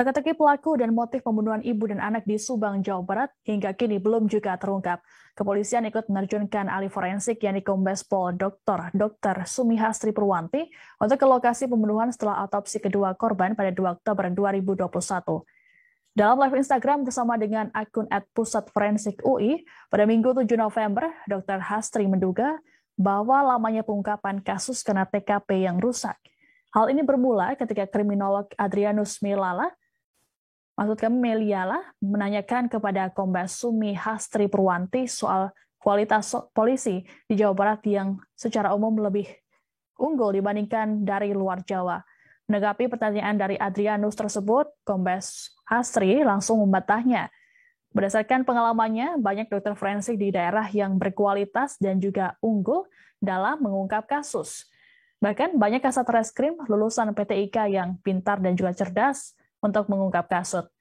Teka-teki pelaku dan motif pembunuhan ibu dan anak di Subang, Jawa Barat hingga kini belum juga terungkap. Kepolisian ikut menerjunkan ahli forensik yakni Kombes Pol Dr. Sumihastri Purwanti untuk ke lokasi pembunuhan setelah autopsi kedua korban pada 2 Oktober 2021. Dalam live Instagram bersama dengan akun @pusatforensik.ui pada Minggu 7 November, Dr. Hastri menduga bahwa lamanya pengungkapan kasus karena TKP yang rusak. Hal ini bermula ketika kriminolog Adrianus Meliala menanyakan kepada Kombes Sumihastri Purwanti soal kualitas polisi di Jawa Barat yang secara umum lebih unggul dibandingkan dari luar Jawa. Menanggapi pertanyaan dari Adrianus tersebut, Kombes Hastri langsung membantahnya. Berdasarkan pengalamannya, banyak dokter forensik di daerah yang berkualitas dan juga unggul dalam mengungkap kasus. Bahkan banyak kasat reskrim lulusan PTIK yang pintar dan juga cerdas untuk mengungkap kasus.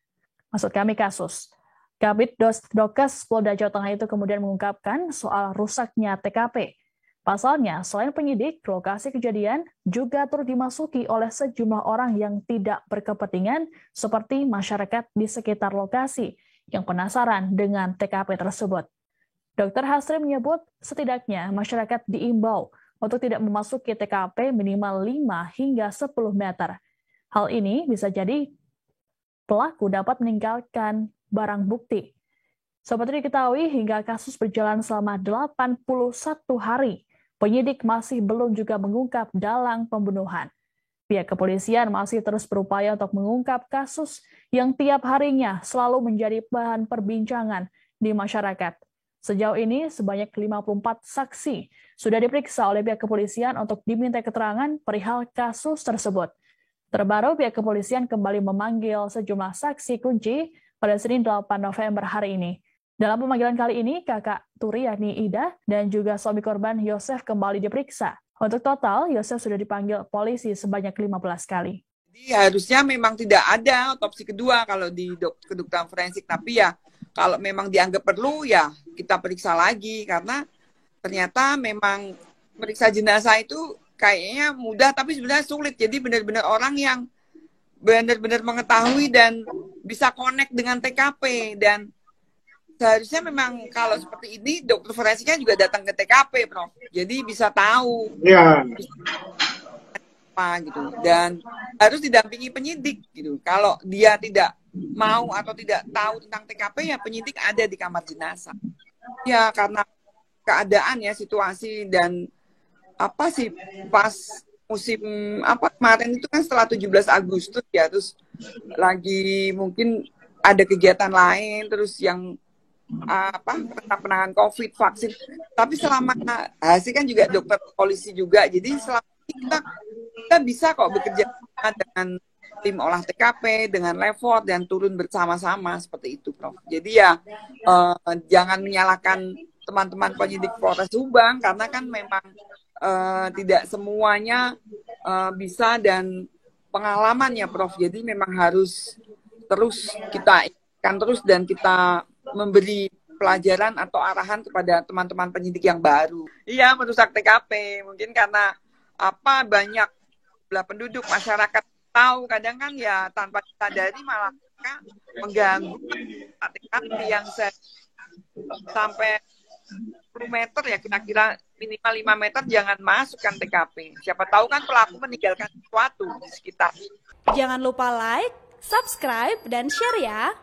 Kabid Dokes Polda Jawa Tengah itu kemudian mengungkapkan soal rusaknya TKP. Pasalnya, selain penyidik, lokasi kejadian juga turut dimasuki oleh sejumlah orang yang tidak berkepentingan seperti masyarakat di sekitar lokasi yang penasaran dengan TKP tersebut. Dr. Hastri menyebut setidaknya masyarakat diimbau untuk tidak memasuki TKP minimal 5 hingga 10 meter. Hal ini bisa jadi pelaku dapat meninggalkan barang bukti. Seperti diketahui, hingga kasus berjalan selama 81 hari, penyidik masih belum juga mengungkap dalang pembunuhan. Pihak kepolisian masih terus berupaya untuk mengungkap kasus yang tiap harinya selalu menjadi bahan perbincangan di masyarakat. Sejauh ini, sebanyak 54 saksi sudah diperiksa oleh pihak kepolisian untuk diminta keterangan perihal kasus tersebut. Terbaru, pihak kepolisian kembali memanggil sejumlah saksi kunci pada Senin 8 November hari ini. Dalam pemanggilan kali ini, kakak Turi yakni Ida dan juga suami korban Yosef kembali diperiksa. Untuk total, Yosef sudah dipanggil polisi sebanyak 15 kali. Jadi harusnya memang tidak ada otopsi kedua kalau di kedokteran forensik. Tapi ya kalau memang dianggap perlu ya kita periksa lagi. Karena ternyata memang periksa jenazah itu kayaknya mudah tapi sebenarnya sulit. Jadi benar-benar orang yang benar-benar mengetahui dan bisa connect dengan TKP. Dan seharusnya memang kalau seperti ini dokter forensiknya juga datang ke TKP, Prof. Jadi bisa tahu apa gitu. Dan harus didampingi penyidik gitu. Kalau dia tidak mau atau tidak tahu tentang TKP, ya penyidik ada di kamar jenazah. Ya karena keadaan ya situasi dan apa sih pas musim apa kemarin itu kan setelah 17 Agustus ya, terus lagi mungkin ada kegiatan lain, terus yang penanganan COVID, vaksin. Tapi selama hasil kan juga dokter polisi juga. Jadi selama ini kita bisa kok bekerja dengan tim olah TKP, dengan Levot dan turun bersama-sama seperti itu, Prof. Jadi ya jangan menyalahkan teman-teman penyidik Polres Subang karena kan memang tidak semuanya bisa dan pengalamannya, Prof. Jadi memang harus terus kita ingatkan terus dan kita memberi pelajaran atau arahan kepada teman-teman penyidik yang baru. Iya, merusak TKP. Mungkin karena banyak penduduk masyarakat tahu, kadang kan ya tanpa disadari malah mengganggu TKP yang sampai 10 meter ya, kira-kira minimal 5 meter jangan masukkan TKP. Siapa tahu kan pelaku meninggalkan sesuatu di sekitar. Jangan lupa like, subscribe, dan share ya.